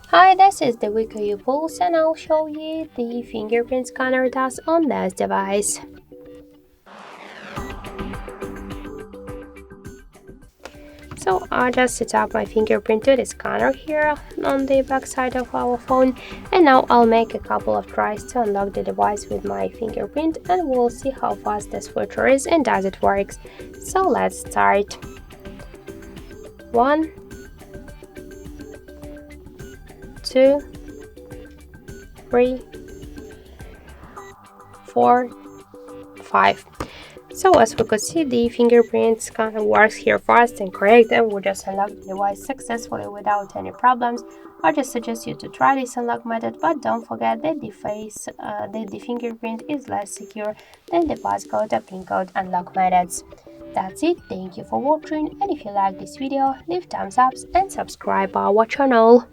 Hi, this is the WIKO U Pulse and I'll show you the fingerprint scanner task on this device. So I'll just set up my fingerprint to the scanner here on the back side of our phone, and now I'll make a couple of tries to unlock the device with my fingerprint, and we'll see how fast this feature is and does it works. So let's start. 1, 2, 3, 4, 5. So as we could see, the fingerprint scanner works here fast and correct, and we just unlock the device successfully without any problems. I just suggest you to try this unlock method, but don't forget that the fingerprint is less secure than the passcode or pin code unlock methods. That's it. Thank you for watching, and if you like this video, leave thumbs up and subscribe our channel.